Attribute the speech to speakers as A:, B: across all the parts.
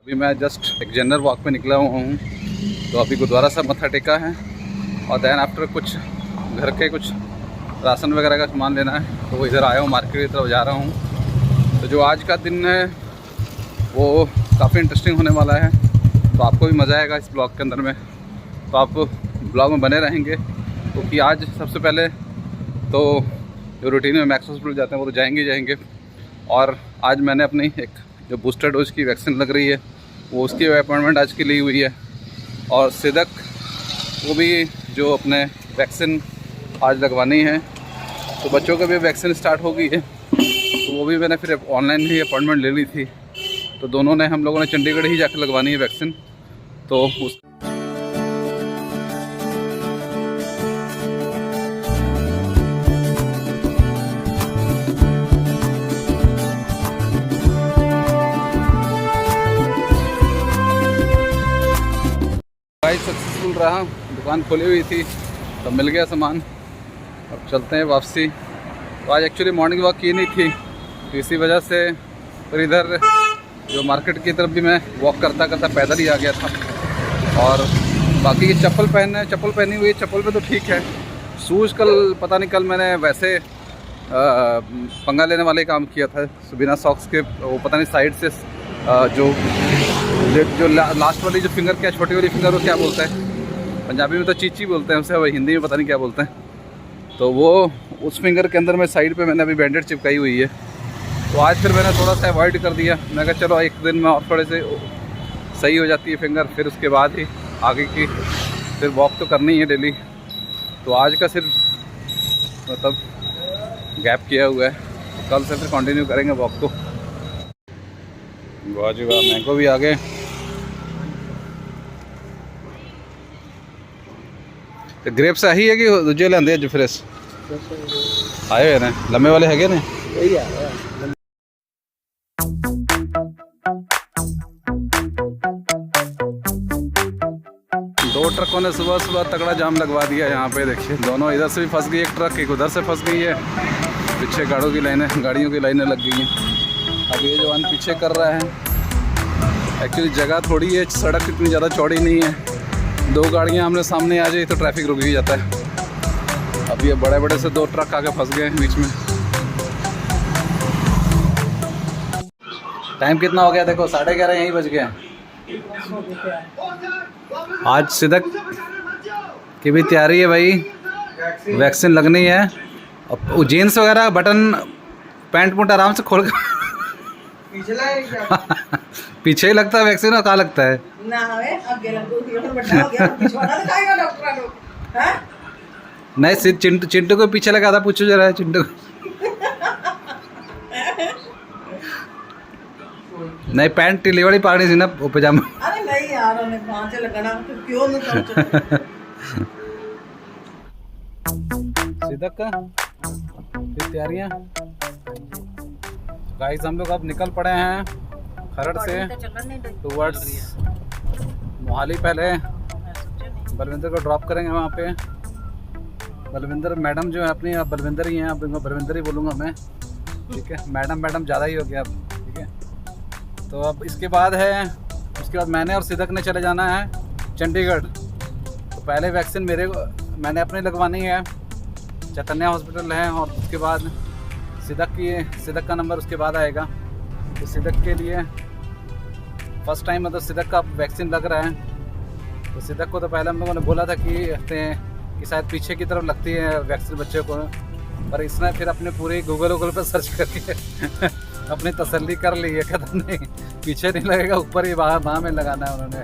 A: अभी मैं जस्ट एक जनरल वॉक पे निकला हुआ हूँ, तो अभी गुरुद्वारा साहब मत्था टेका है और दैन आफ्टर कुछ घर के कुछ राशन वगैरह का सामान लेना है, तो इधर आया हूँ, मार्केट की तरफ जा रहा हूँ। तो जो आज का दिन है वो काफ़ी इंटरेस्टिंग होने वाला है, तो आपको भी मज़ा आएगा इस ब्लॉग के अंदर में, तो आप ब्लॉग में बने रहेंगे। क्योंकि आज सबसे पहले तो जो रूटीन में मैक्स हॉस्पिटल जाते हैं वो तो जाएंगे, और आज मैंने अपनी एक जो बूस्टर डोज की वैक्सीन लग रही है वो उसकी अपॉइंटमेंट आज की ली हुई है। और सिदक वो भी जो अपने वैक्सीन आज लगवानी है, तो बच्चों का भी वैक्सीन स्टार्ट हो गई है, तो वो भी मैंने फिर ऑनलाइन ही अपॉइंटमेंट ले ली थी। तो दोनों ने हम लोगों ने चंडीगढ़ ही जाकर लगवानी है वैक्सीन। तो उस सक्सेसफुल रहा, दुकान खोली हुई थी तो मिल गया सामान। अब चलते हैं वापसी। तो आज एक्चुअली मॉर्निंग वॉक की नहीं थी, तो इसी वजह से फिर इधर जो मार्केट की तरफ भी मैं वॉक करता पैदल ही आ गया था। और बाकी चप्पल पहनी हुई, चप्पल पे तो ठीक है। शूज़ कल पता नहीं, कल मैंने वैसे पंगा लेने वाले काम किया था बिना सॉक्स के। वो पता नहीं साइड से जो लास्ट वाली जो फिंगर, क्या छोटी वाली फिंगर, वो क्या बोलते हैं पंजाबी में तो चीची बोलते हैं उसे, वही हिंदी में पता नहीं क्या बोलते हैं। तो वो उस फिंगर के अंदर में साइड पे मैंने अभी बैंडेड चिपकाई हुई है। तो आज फिर मैंने थोड़ा सा अवॉइड कर दिया। मैं कहा चलो एक दिन में और थोड़े से सही हो जाती है फिंगर, फिर उसके बाद ही आगे की फिर वॉक तो करनी है डेली। तो आज का सिर्फ मतलब गैप किया हुआ है, तो कल से फिर कंटिन्यू करेंगे वॉक को। वाह जी वाह, मैंगो भी आ गए। तो ग्रेप्स आही है कि दूजे लेंदे अज फ्रेश आए हुए ने, लम्बे वाले हैगे ने। दो ट्रकों ने सुबह सुबह तगड़ा जाम लगवा दिया यहाँ पे। देखिए दोनों, इधर से भी फंस गई एक ट्रक, एक उधर से फंस गई है। पीछे गाड़ियों की लाइनें लग गई हैं। अब ये जवान पीछे कर रहा है। एक्चुअली जगह थोड़ी है, सड़क इतनी ज़्यादा चौड़ी नहीं है, दो गाड़ियाँ आमने सामने आ जाए तो ट्रैफिक रुक ही जाता है। अब ये बड़े बड़े से दो ट्रक आके फंस गए बीच में। टाइम कितना हो गया देखो, 11:30 यहीं बज गए। आज सिदक की भी तैयारी है भाई, वैक्सीन लगनी है। अब जीन्स वगैरह बटन पैंट आराम से खोल कर पीछे ही लगता है वैक्सीन, और कहाँ लगता है
B: ना आगे हो गया
A: नहीं, सिर्फ चिंटू को पीछे लगा था। पूछो जरा चिंटू नहीं, पैंट ढीली वाली पानी थी ना, वो पजामा।
B: अरे नहीं यार, उन्हें कहां से लगाना, क्यों नहीं सोचो।
A: सिदक का तैयारियां गाइस, हम लोग अब निकल पड़े हैं खरड़ से टूवर्ड्स मोहाली। पहले बलविंदर को ड्रॉप करेंगे वहाँ पे। बलविंदर मैडम जो है अपनी, अब बलविंदर ही हैं, अब बलविंदर ही बोलूँगा मैं, ठीक है। मैडम ज़्यादा ही हो गया अब, ठीक है। तो अब इसके बाद उसके बाद मैंने और सिदक ने चले जाना है चंडीगढ़। तो पहले वैक्सीन मैंने अपनी लगवानी है, चैतन्या हॉस्पिटल है, और उसके बाद सिदक का नंबर उसके बाद आएगा। तो सिदक के लिए फर्स्ट टाइम मतलब सिदक का वैक्सीन लग रहा है। तो सिदक को तो पहले हम लोगों ने बोला था कि शायद पीछे की तरफ लगती है वैक्सीन बच्चे को, पर इसने फिर अपने पूरे गूगल पर सर्च करके अपनी तसल्ली कर ली है, कहता नहीं पीछे नहीं लगेगा, ऊपर ही बाह में लगाना है उन्होंने।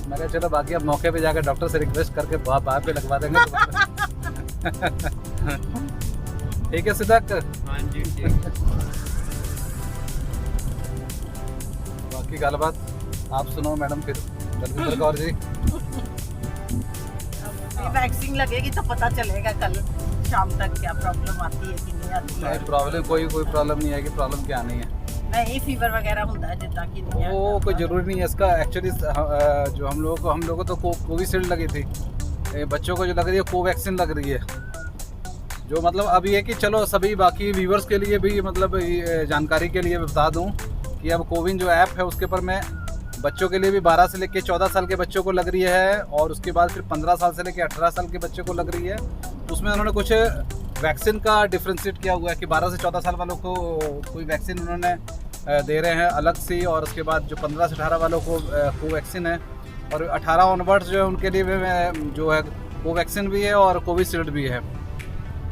A: मैं कहा चलो बाकी अब मौके पे जाकर डॉक्टर से रिक्वेस्ट करके बाह पे लगवा देंगे। ठीक है सिदक? हाँ जी ठीक। बाकी गलबात आप सुनो मैडम, फिर बलविंदर कौर जी।
B: वैक्सीन लगेगी तो पता चलेगा कल शाम तक क्या प्रॉब्लम आती है कि नहीं आती है।
A: प्रॉब्लम कोई प्रॉब्लम नहीं है कि प्रॉब्लम क्या नहीं है।
B: नहीं, फीवर वगैरह होता है जितना कि नहीं है,
A: वो कोई ज़रूरी नहीं है इसका। एक्चुअली जो हम लोगों को तो कोविशील्ड लगी थी, बच्चों को जो लग रही है कोवैक्सीन लग रही है। जो मतलब अब ये कि चलो सभी बाकी व्यूवर्स के लिए भी मतलब जानकारी के लिए बता दूं कि अब कोविन जो ऐप है उसके ऊपर मैं बच्चों के लिए भी 12 से लेकर 14 साल के बच्चों को लग रही है, और उसके बाद फिर 15 साल से लेकर 18 साल के बच्चों को लग रही है। तो उसमें उन्होंने कुछ वैक्सीन का डिफ्रेंशिएट किया हुआ है कि 12 से 14 साल वालों को कोई वैक्सीन उन्होंने दे रहे हैं अलग से, और उसके बाद जो 15 से 18 वालों को कोवैक्सीन है, और 18 ऑनवर्ड्स जो है उनके लिए भी जो है कोवैक्सीन भी है और कोविशील्ड भी है।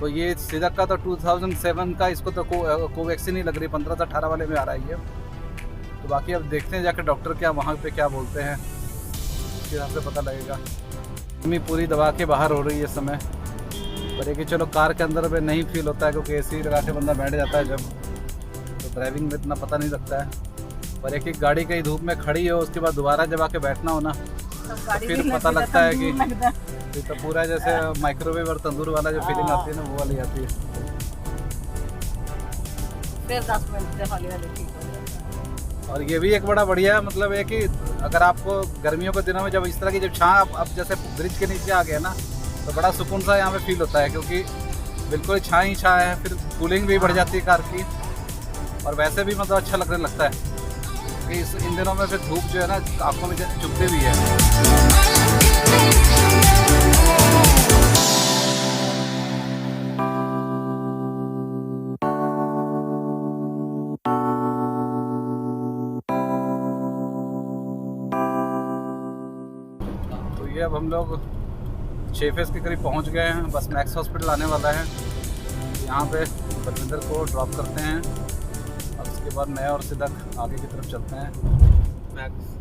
A: तो ये सिदक का तो 2007 का, इसको तो कोवैक्सीन ही लग रही है, 15 से 18 वाले में आ रही है। तो बाकी अब देखते हैं जाकर डॉक्टर क्या वहाँ पे क्या बोलते हैं, उसके हिसाब से पता लगेगा। गर्मी पूरी दबा के बाहर हो रही है इस समय, पर कि चलो कार के अंदर में नहीं फील होता है क्योंकि एसी लगा के बंदा बैठ जाता है जब, तो ड्राइविंग में इतना पता नहीं लगता है। पर एक गाड़ी कहीं धूप में खड़ी हो उसके बाद दोबारा जब आके बैठना हो ना, तो फिर पता लगता है कि तो पूरा जैसे माइक्रोवेव और तंदूर वाला जो फीलिंग आती है ना, वो वाली आती है।
B: फिर 10 मिनट से हौली हौली ठीक हो जाता है।
A: और ये भी एक बड़ा बढ़िया मतलब है कि अगर आपको गर्मियों के दिनों में जब इस तरह की जब छाँ अब जैसे ब्रिज के नीचे आ गया ना, तो बड़ा सुकून सा यहाँ पे फील होता है, क्योंकि बिल्कुल छाँ ही छाँ है। फिर कूलिंग भी बढ़ जाती है कार की, और वैसे भी मतलब अच्छा लगने लगता है कि इन दिनों में फिर धूप जो है ना आँखों में चुभती भी है। तो ये अब हम लोग 6 फेज़ के करीब पहुंच गए हैं, बस मैक्स हॉस्पिटल आने वाला है। यहाँ पे बलविंदर को ड्रॉप करते हैं, और उसके बाद मैं और सिदक आगे की तरफ चलते हैं। मैक्स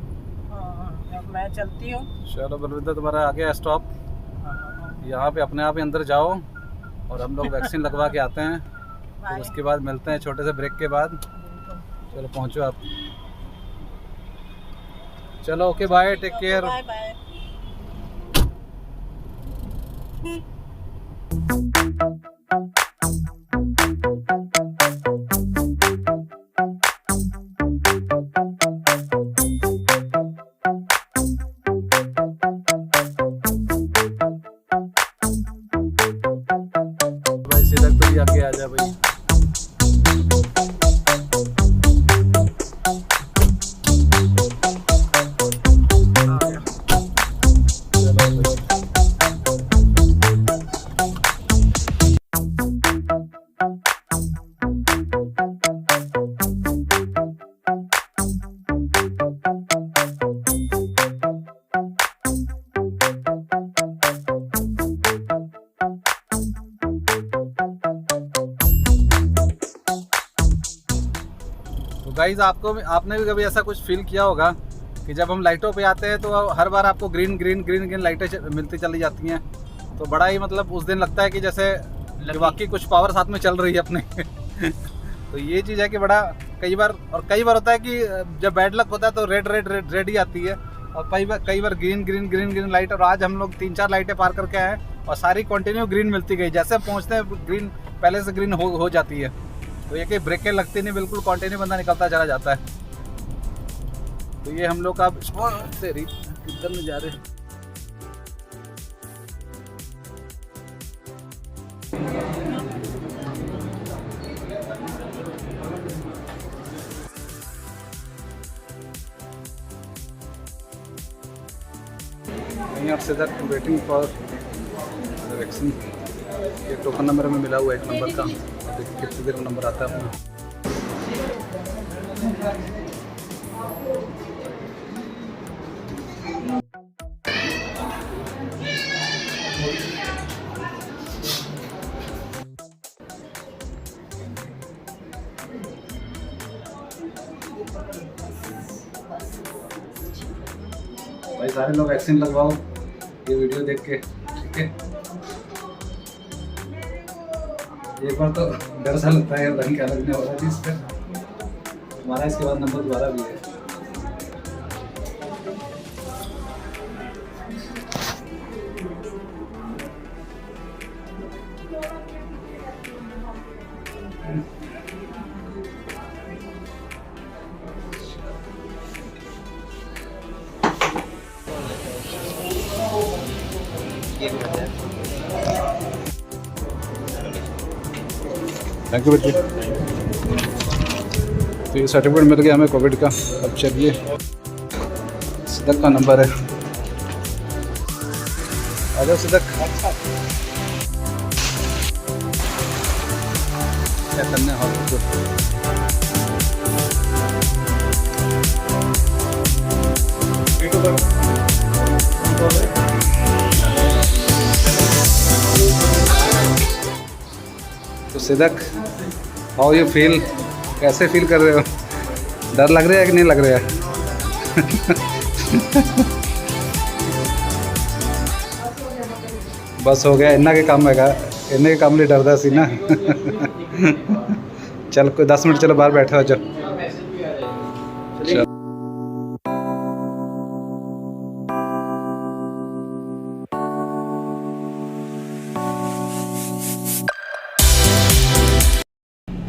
B: अब मैं चलती हूँ।
A: चलो बलविंदर, तुम्हारा आगे है स्टॉप, यहाँ पे अपने आप ही अंदर जाओ, और हम लोग वैक्सीन लगवा के आते हैं, फिर उसके बाद मिलते हैं छोटे से ब्रेक के बाद। चलो पहुँचो आप। चलो okay, bye, take care.
B: Bye bye.
A: भाई सिदक तो आगे आ जा भाई। गाइज आपने भी कभी ऐसा कुछ फील किया होगा कि जब हम लाइटों पे आते हैं तो हर बार आपको ग्रीन ग्रीन ग्रीन ग्रीन लाइटें मिलती चली जाती हैं, तो बड़ा ही मतलब उस दिन लगता है कि जैसे वाकई कुछ पावर साथ में चल रही है अपने। तो ये चीज़ है कि बड़ा कई बार होता है कि जब बैड लक होता है तो रेड रेड रेड रेड ही आती है, और कई बार green green green green light. और आज हम लोग 3-4 लाइटें पार करके आए और सारी कंटिन्यू ग्रीन मिलती गई, जैसे हम पहुँचते हैं ग्रीन पहले से ग्रीन हो जाती है। तो ये कि ब्रेकें लगती नहीं, बिल्कुल कंटिन्यू बंदा निकलता चला जाता है। तो ये हम लोग अब तेरी किधर में जा रहे हैं। यहाँ से तक वेटिंग फॉर वैक्सीन। ये टोकन नंबर में मिला हुआ है 1 नंबर का, कितनी देर में नंबर आता है अपना। भाई सारे लोग वैक्सीन लगवाओ ये वीडियो देख के, ठीक है। एक बार तो डर सा लगता है रंग क्या लगने वाला है इस पर हमारा, इसके बाद नंबर दोबारा भी है। थैंक यू बच्चे। तो ये सर्टिफिकेट मिल गया हमें कोविड का। अब चलिए सिदक का नंबर है। आ जाओ सिदक। चैतन्य हॉस्पिटल। तो सिदक, हाउ यू फील? कैसे फील कर रहे हो? डर लग रहा है कि नहीं लग रहा है? बस हो गया, इन्ना के काम है, इन्ने के काम लिए डरदा सी ना। चल कोई 10 मिनट चलो बाहर बैठे हो जाओ।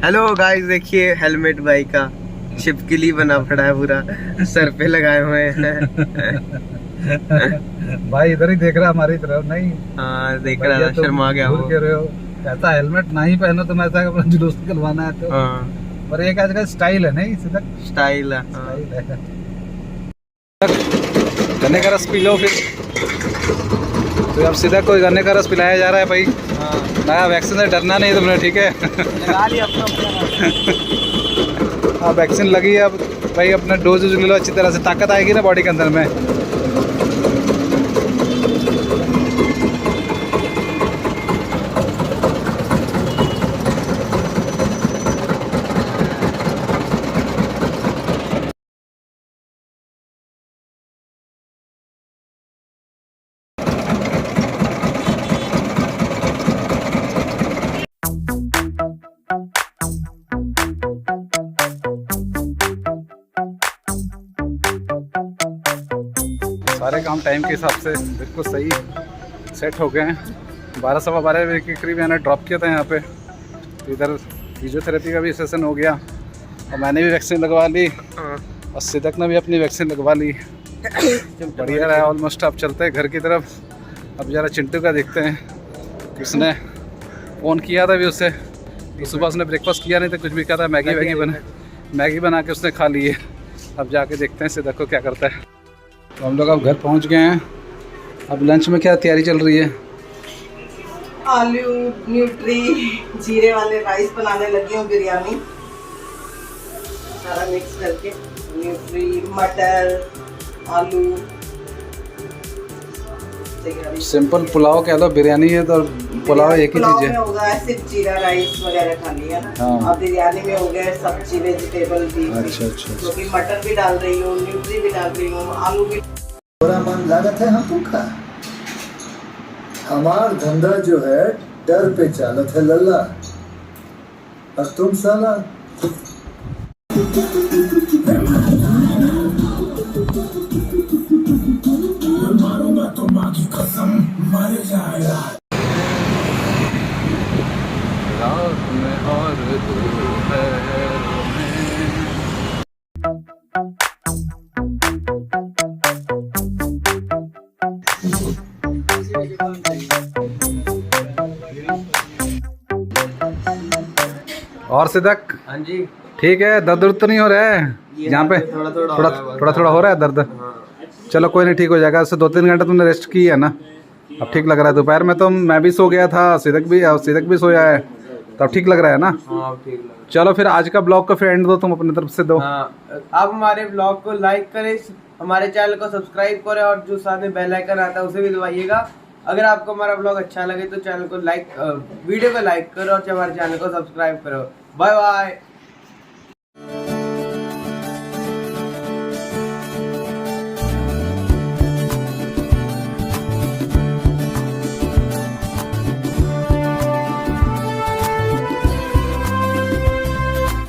C: हेलो गाइस, देखिए हेलमेट भाई का छिपकली बना पड़ा है, पूरा सर पे लगाए हुए हैं।
A: भाई इधर ही देख रहा हमारी तरफ। नहीं
C: हाँ, देख रहा था, शर्मा गया वो।
A: कह रहे हो ऐसा हेलमेट ना ही पहनो तुम, ऐसा अपना जुलूस निकलवाना है तो।
C: हाँ,
A: पर एक आज का स्टाइल है। नहीं सीधा
C: स्टाइल है।
A: स्टाइल है। गन्ने का रस पी लो फिर। तो अब सीधा कोई गन्ने का रस पिलाया जा रहा है भाई। नया वैक्सीन से डरना नहीं तुमने, ठीक है?
B: लगा लिया अपना।
A: हाँ वैक्सीन लगी है, अब भाई अपना डोज ले लो अच्छी तरह से, ताकत आएगी ना बॉडी के अंदर में। सारे काम टाइम के हिसाब से बिल्कुल सही सेट हो गए हैं। 12 सवा 12 बजे के करीब मैंने ड्रॉप किया था यहाँ पे। तो इधर फिजियोथेरेपी का भी सेशन हो गया और मैंने भी वैक्सीन लगवा ली और सिदक ने भी अपनी वैक्सीन लगवा ली। बढ़िया रहा ऑलमोस्ट। अब चलते हैं घर की तरफ। अब ज़रा चिंटू का देखते हैं। उसने फ़ोन किया था भी उससे, तो सुबह उसने ब्रेकफास्ट किया नहीं था, कुछ भी कहा था मैगी बना के उसने खा ली है। अब जाके देखते हैं सिदक को क्या करता है। तो हम लोग अब घर पहुंच गए हैं। अब लंच में क्या तैयारी चल रही है?
B: आलू न्यूट्री जीरे वाले राइस बनाने लगी हूँ, बिरयानी सारा मिक्स करके। न्यूट्री, मटर, आलू।
A: सिंपल पुलाव कह लो, बिरयानी है तो पुलाव एक ही चीज़ है।
B: हो गया सिर्फ जीरा राइस वगैरह खानी है ना।
A: हाँ।
B: अब बिरयानी में हो गया सब्जी, वेजिटेबल भी।
A: अच्छा।
B: क्योंकि मटर भी डाल रही हूँ, न्यूट्री भी डाल रही हूँ, आलू भी।
D: थोड़ा मन लागत है हम का। हमार धंधा जो है डर पे चालत है लल्ला, और तुम साला मारूंगा तो माँ की कसम, मर जाएगा।
A: रात में और और सिदक,
C: हाँ जी,
A: ठीक है? दर्द तो नहीं हो रहा है यहाँ पे? थोड़ा हो रहा है दर्द। चलो कोई नहीं, ठीक हो जाएगा। उससे 2-3 घंटे तुमने रेस्ट की है ना, अब ठीक लग रहा है। दोपहर में तो मैं भी सो गया था, सिदक भी सोया है, तो अब ठीक लग रहा है ना?
C: हाँ, ठीक लगा।
A: चलो फिर आज का ब्लॉग का फिर एंड दो, तुम अपनी तरफ से दो।
C: हाँ, आप हमारे ब्लॉग को लाइक करें, हमारे चैनल को सब्सक्राइब करें और जो साथ में बेल आइकन आता है उसे भी दबाइएगा। अगर आपको हमारा ब्लॉग अच्छा लगे तो चैनल को वीडियो को लाइक करो और हमारे चैनल को सब्सक्राइब करो। Bye bye.